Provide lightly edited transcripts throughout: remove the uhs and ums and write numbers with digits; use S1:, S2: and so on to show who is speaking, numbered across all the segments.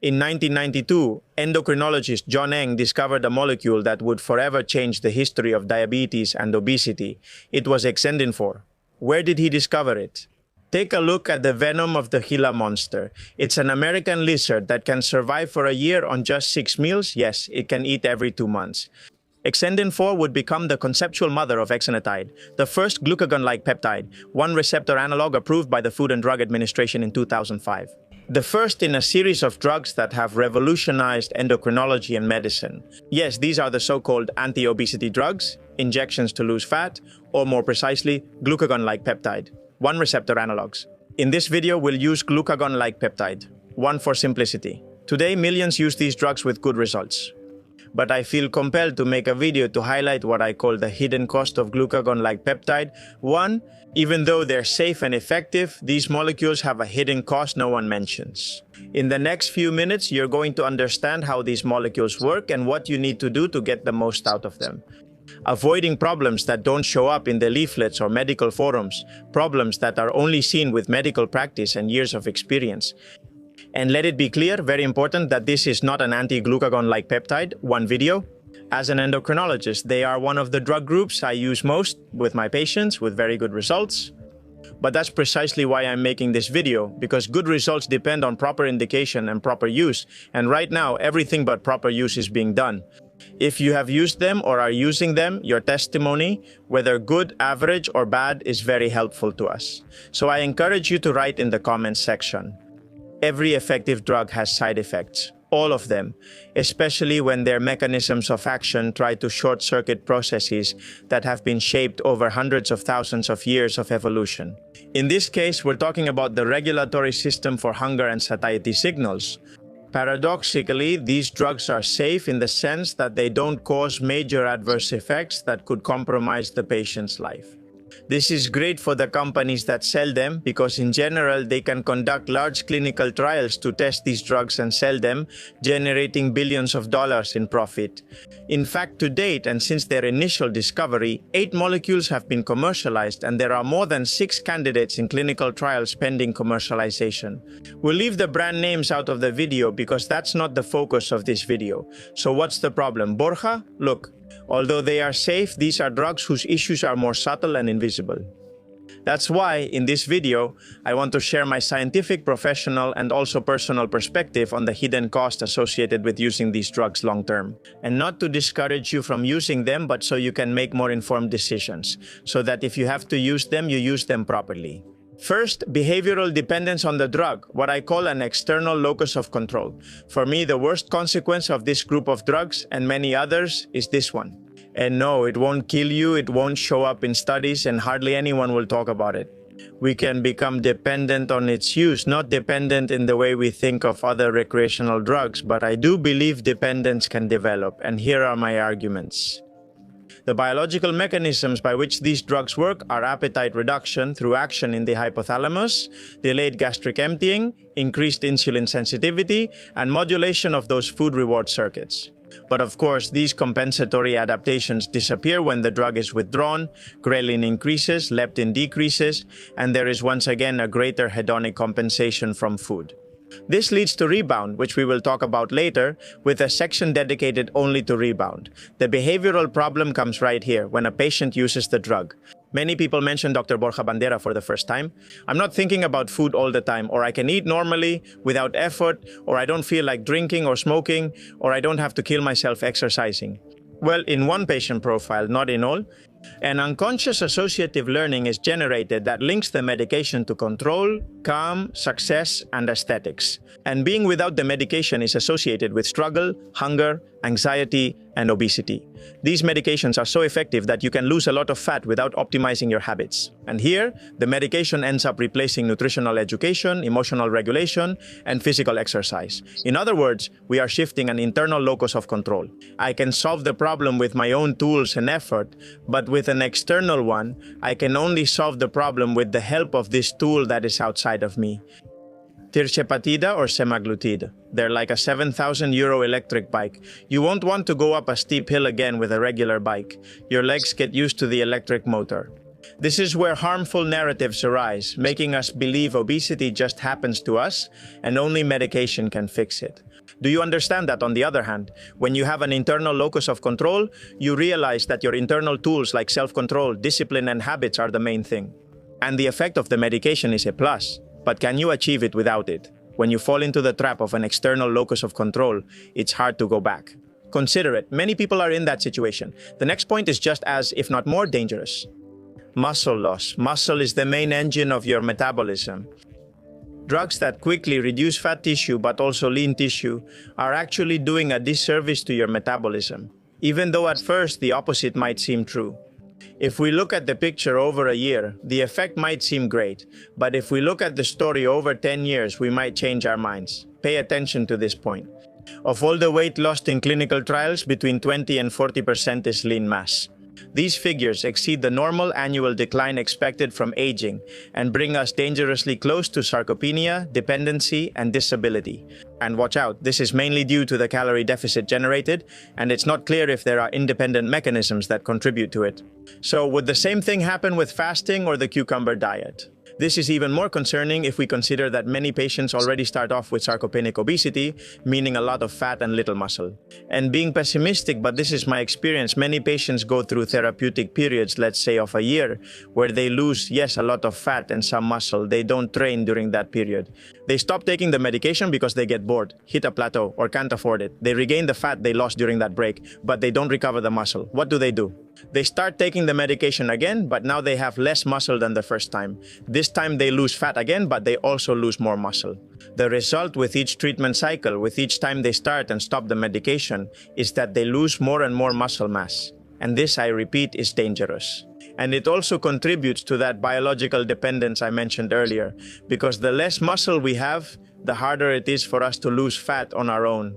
S1: In 1992, endocrinologist John Eng discovered a molecule that would forever change the history of diabetes and obesity. It was Exendin-4. Where did he discover it? Take a look at the venom of the Gila monster. It's an American lizard that can survive for a year on just 6 meals. Yes, it can eat every 2 months. Exendin-4 would become the conceptual mother of exenatide, the first glucagon-like peptide, one receptor analog approved by the Food and Drug Administration in 2005. The first in a series of drugs that have revolutionized endocrinology and medicine. Yes, these are the so-called anti-obesity drugs, injections to lose fat, or more precisely, glucagon-like peptide, one receptor analogs. In this video, we'll use glucagon-like peptide, one for simplicity. Today, millions use these drugs with good results. But I feel compelled to make a video to highlight what I call the hidden cost of glucagon-like peptide. One, even though they're safe and effective, these molecules have a hidden cost no one mentions. In the next few minutes, you're going to understand how these molecules work and what you need to do to get the most out of them. Avoiding problems that don't show up in the leaflets or medical forums, problems that are only seen with medical practice and years of experience. And let it be clear, very important, that this is not an anti-glucagon-like peptide, one video. As an endocrinologist, they are one of the drug groups I use most with my patients with very good results. But that's precisely why I'm making this video, because good results depend on proper indication and proper use. And right now, everything but proper use is being done. If you have used them or are using them, your testimony, whether good, average, or bad, is very helpful to us. So I encourage you to write in the comments section. Every effective drug has side effects, all of them, especially when their mechanisms of action try to short-circuit processes that have been shaped over hundreds of thousands of years of evolution. In this case, we're talking about the regulatory system for hunger and satiety signals. Paradoxically, these drugs are safe in the sense that they don't cause major adverse effects that could compromise the patient's life. This is great for the companies that sell them because in general they can conduct large clinical trials to test these drugs and sell them, generating billions of dollars in profit. In fact, to date and since their initial discovery, 8 molecules have been commercialized and there are more than 6 candidates in clinical trials pending commercialization. We'll leave the brand names out of the video because that's not the focus of this video. So what's the problem? Borja? Look. Although they are safe, these are drugs whose issues are more subtle and invisible. That's why, in this video, I want to share my scientific, professional, and also personal perspective on the hidden cost associated with using these drugs long-term. And not to discourage you from using them, but so you can make more informed decisions, so that if you have to use them, you use them properly. First, behavioral dependence on the drug, what I call an external locus of control. For me, the worst consequence of this group of drugs and many others is this one. And no, it won't kill you, it won't show up in studies, and hardly anyone will talk about it. We can become dependent on its use, not dependent in the way we think of other recreational drugs, but I do believe dependence can develop, and here are my arguments. The biological mechanisms by which these drugs work are appetite reduction through action in the hypothalamus, delayed gastric emptying, increased insulin sensitivity, and modulation of those food reward circuits. But of course, these compensatory adaptations disappear when the drug is withdrawn, ghrelin increases, leptin decreases, and there is once again a greater hedonic compensation from food. This leads to rebound, which we will talk about later, with a section dedicated only to rebound. The behavioral problem comes right here, when a patient uses the drug. Many people mention Dr. Borja Bandera for the first time. I'm not thinking about food all the time, or I can eat normally, without effort, or I don't feel like drinking or smoking, or I don't have to kill myself exercising. Well, in one patient profile, not in all. An unconscious associative learning is generated that links the medication to control, calm, success, and aesthetics. And being without the medication is associated with struggle, hunger, anxiety, and obesity. These medications are so effective that you can lose a lot of fat without optimizing your habits. And here, the medication ends up replacing nutritional education, emotional regulation, and physical exercise. In other words, we are shifting an internal locus of control. I can solve the problem with my own tools and effort, but with an external one, I can only solve the problem with the help of this tool that is outside of me. Tirzepatide or semaglutide. They're like a 7,000 euro electric bike. You won't want to go up a steep hill again with a regular bike. Your legs get used to the electric motor. This is where harmful narratives arise, making us believe obesity just happens to us and only medication can fix it. Do you understand that, on the other hand, when you have an internal locus of control, you realize that your internal tools like self-control, discipline, and habits are the main thing? And the effect of the medication is a plus, but can you achieve it without it? When you fall into the trap of an external locus of control, it's hard to go back. Consider it. Many people are in that situation. The next point is just as, if not more, dangerous. Muscle loss. Muscle is the main engine of your metabolism. Drugs that quickly reduce fat tissue but also lean tissue are actually doing a disservice to your metabolism, even though at first the opposite might seem true. If we look at the picture over a year, the effect might seem great, but if we look at the story over 10 years, we might change our minds. Pay attention to this point. Of all the weight lost in clinical trials, between 20 and 40% is lean mass. These figures exceed the normal annual decline expected from aging and bring us dangerously close to sarcopenia, dependency, and disability. And watch out, this is mainly due to the calorie deficit generated, and it's not clear if there are independent mechanisms that contribute to it. So, would the same thing happen with fasting or the cucumber diet? This is even more concerning if we consider that many patients already start off with sarcopenic obesity, meaning a lot of fat and little muscle. And being pessimistic, but this is my experience, many patients go through therapeutic periods, let's say of a year, where they lose, yes, a lot of fat and some muscle. They don't train during that period. They stop taking the medication because they get bored, hit a plateau, or can't afford it. They regain the fat they lost during that break, but they don't recover the muscle. What do? They start taking the medication again, but now they have less muscle than the first time. This time they lose fat again, but they also lose more muscle. The result with each treatment cycle, with each time they start and stop the medication, is that they lose more and more muscle mass. And this, I repeat, is dangerous. And it also contributes to that biological dependence I mentioned earlier, because the less muscle we have, the harder it is for us to lose fat on our own.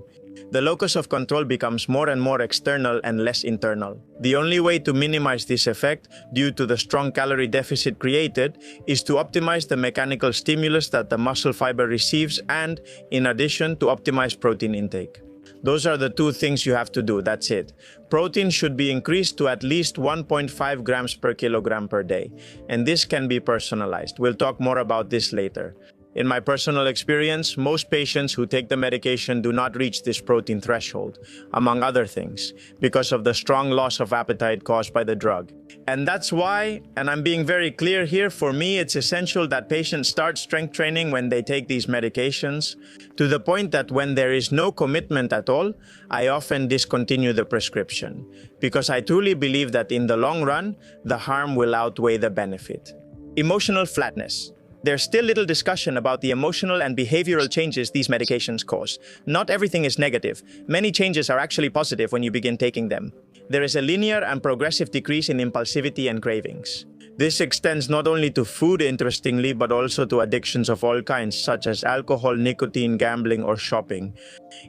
S1: The locus of control becomes more and more external and less internal. The only way to minimize this effect, due to the strong calorie deficit created, is to optimize the mechanical stimulus that the muscle fiber receives and, in addition, to optimize protein intake. Those are the two things you have to do, that's it. Protein should be increased to at least 1.5 grams per kilogram per day, and this can be personalized. We'll talk more about this later. In my personal experience, most patients who take the medication do not reach this protein threshold, among other things, because of the strong loss of appetite caused by the drug. And that's why, and I'm being very clear here, for me it's essential that patients start strength training when they take these medications, to the point that when there is no commitment at all, I often discontinue the prescription, because I truly believe that in the long run, the harm will outweigh the benefit. Emotional flatness. There's still little discussion about the emotional and behavioral changes these medications cause. Not everything is negative. Many changes are actually positive when you begin taking them. There is a linear and progressive decrease in impulsivity and cravings. This extends not only to food, interestingly, but also to addictions of all kinds, such as alcohol, nicotine, gambling, or shopping.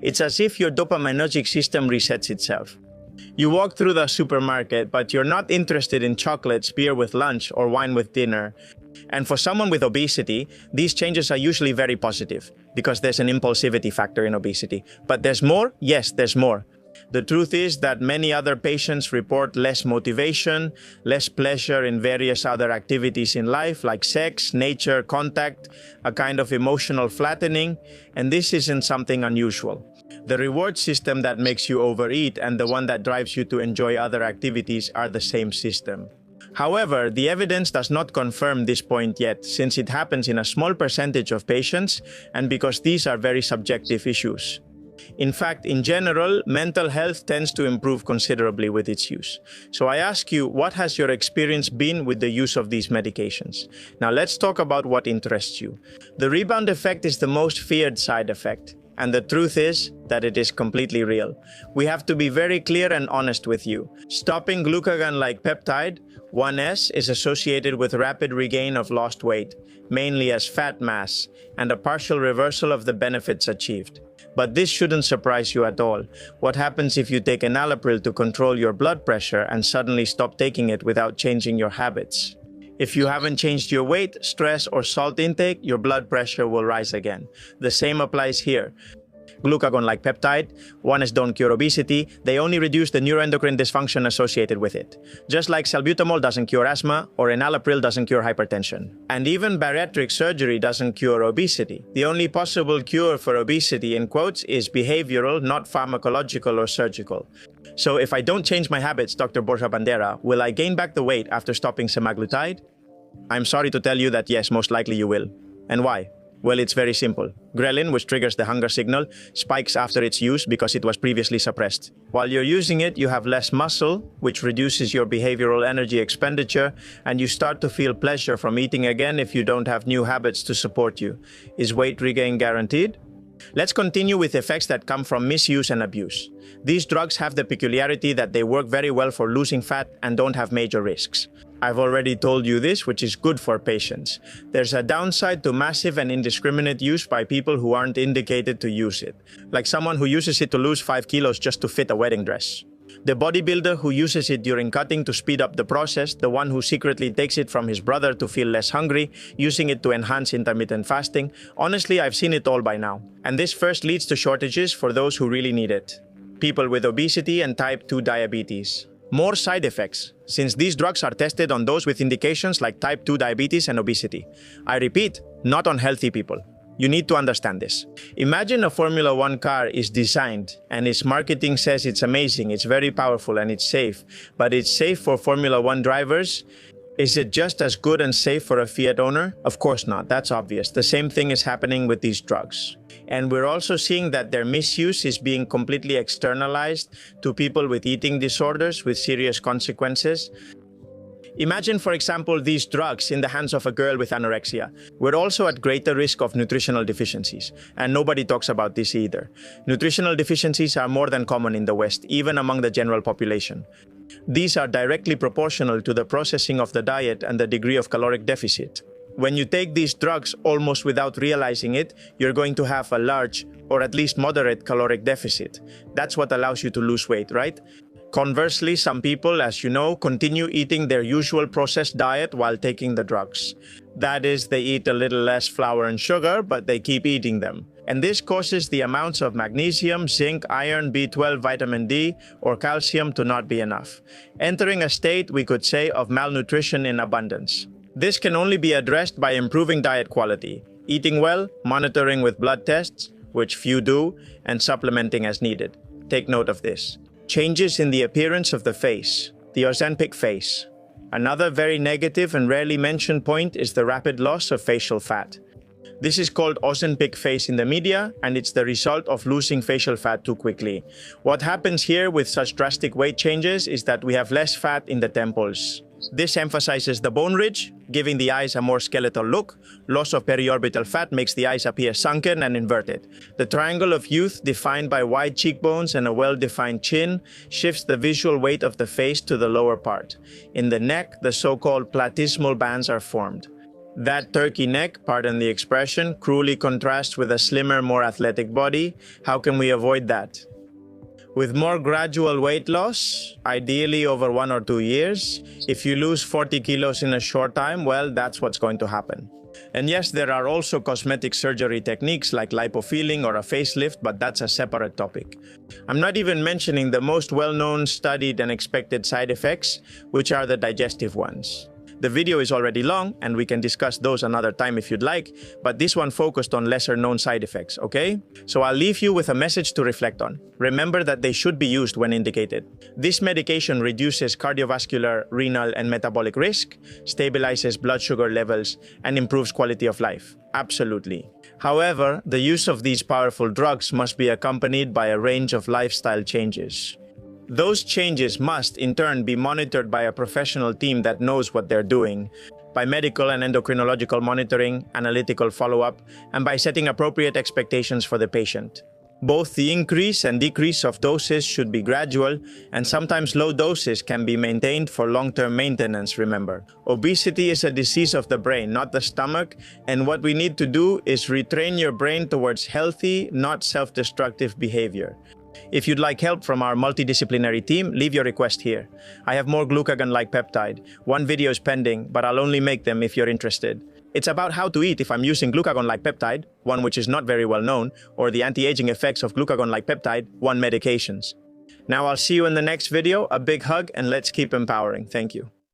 S1: It's as if your dopaminergic system resets itself. You walk through the supermarket, but you're not interested in chocolates, beer with lunch, or wine with dinner. And for someone with obesity, these changes are usually very positive, because there's an impulsivity factor in obesity. But there's more? Yes, there's more. The truth is that many other patients report less motivation, less pleasure in various other activities in life, like sex, nature, contact, a kind of emotional flattening, and this isn't something unusual. The reward system that makes you overeat and the one that drives you to enjoy other activities are the same system. However, the evidence does not confirm this point yet, since it happens in a small percentage of patients and because these are very subjective issues. In fact, in general, mental health tends to improve considerably with its use. So I ask you, what has your experience been with the use of these medications? Now let's talk about what interests you. The rebound effect is the most feared side effect. And the truth is that it is completely real. We have to be very clear and honest with you. Stopping glucagon-like peptide, 1S, is associated with rapid regain of lost weight, mainly as fat mass, and a partial reversal of the benefits achieved. But this shouldn't surprise you at all. What happens if you take enalapril to control your blood pressure and suddenly stop taking it without changing your habits? If you haven't changed your weight, stress, or salt intake, your blood pressure will rise again. The same applies here. glucagon-like peptide. One is don't cure obesity, they only reduce the neuroendocrine dysfunction associated with it. Just like salbutamol doesn't cure asthma, or enalapril doesn't cure hypertension. And even bariatric surgery doesn't cure obesity. The only possible cure for obesity, in quotes, is behavioral, not pharmacological or surgical. So if I don't change my habits, Dr. Borja Bandera, will I gain back the weight after stopping semaglutide? I'm sorry to tell you that yes, most likely you will. And why? Well, it's very simple. Ghrelin, which triggers the hunger signal, spikes after its use because it was previously suppressed. While you're using it, you have less muscle, which reduces your behavioral energy expenditure, and you start to feel pleasure from eating again if you don't have new habits to support you. Is weight regain guaranteed? Let's continue with effects that come from misuse and abuse. These drugs have the peculiarity that they work very well for losing fat and don't have major risks. I've already told you this, which is good for patients. There's a downside to massive and indiscriminate use by people who aren't indicated to use it, like someone who uses it to lose 5 kilos just to fit a wedding dress. The bodybuilder who uses it during cutting to speed up the process, the one who secretly takes it from his brother to feel less hungry, using it to enhance intermittent fasting. Honestly, I've seen it all by now. And this first leads to shortages for those who really need it. People with obesity and type 2 diabetes. More side effects, since these drugs are tested on those with indications like type 2 diabetes and obesity. I repeat, not on healthy people. You need to understand this. Imagine a Formula 1 car is designed and its marketing says it's amazing, it's very powerful and it's safe. But it's safe for Formula 1 drivers? Is it just as good and safe for a Fiat owner? Of course not, that's obvious. The same thing is happening with these drugs. And we're also seeing that their misuse is being completely externalized to people with eating disorders with serious consequences. Imagine, for example, these drugs in the hands of a girl with anorexia. We're also at greater risk of nutritional deficiencies, and nobody talks about this either. Nutritional deficiencies are more than common in the West, even among the general population. These are directly proportional to the processing of the diet and the degree of caloric deficit. When you take these drugs almost without realizing it, you're going to have a large, or at least moderate, caloric deficit. That's what allows you to lose weight, right? Conversely, some people, as you know, continue eating their usual processed diet while taking the drugs. That is, they eat a little less flour and sugar, but they keep eating them. And this causes the amounts of magnesium, zinc, iron, B12, vitamin D, or calcium to not be enough, entering a state, we could say, of malnutrition in abundance. This can only be addressed by improving diet quality, eating well, monitoring with blood tests, which few do, and supplementing as needed. Take note of this. Changes in the appearance of the face, the Ozempic face. Another very negative and rarely mentioned point is the rapid loss of facial fat. This is called Ozempic face in the media, and it's the result of losing facial fat too quickly. What happens here with such drastic weight changes is that we have less fat in the temples. This emphasizes the bone ridge, giving the eyes a more skeletal look. Loss of periorbital fat makes the eyes appear sunken and inverted. The triangle of youth, defined by wide cheekbones and a well-defined chin, shifts the visual weight of the face to the lower part. In the neck, the so-called platysmal bands are formed. That turkey neck, pardon the expression, cruelly contrasts with a slimmer, more athletic body. How can we avoid that? With more gradual weight loss, ideally over 1 or 2 years. If you lose 40 kilos in a short time, well, that's what's going to happen. And yes, there are also cosmetic surgery techniques like lipofilling or a facelift, but that's a separate topic. I'm not even mentioning the most well-known, studied, and expected side effects, which are the digestive ones. The video is already long, and we can discuss those another time if you'd like, but this one focused on lesser-known side effects, okay? So I'll leave you with a message to reflect on. Remember that they should be used when indicated. This medication reduces cardiovascular, renal, and metabolic risk, stabilizes blood sugar levels, and improves quality of life. Absolutely. However, the use of these powerful drugs must be accompanied by a range of lifestyle changes. Those changes must, in turn, be monitored by a professional team that knows what they're doing, by medical and endocrinological monitoring, analytical follow-up, and by setting appropriate expectations for the patient. Both the increase and decrease of doses should be gradual, and sometimes low doses can be maintained for long-term maintenance, remember. Obesity is a disease of the brain, not the stomach, and what we need to do is retrain your brain towards healthy, not self-destructive behavior. If you'd like help from our multidisciplinary team, leave your request here. I have more glucagon-like peptide. One video is pending, but I'll only make them if you're interested. It's about how to eat if I'm using glucagon-like peptide, one which is not very well known, or the anti-aging effects of glucagon-like peptide, one medications. Now I'll see you in the next video. A big hug and let's keep empowering. Thank you.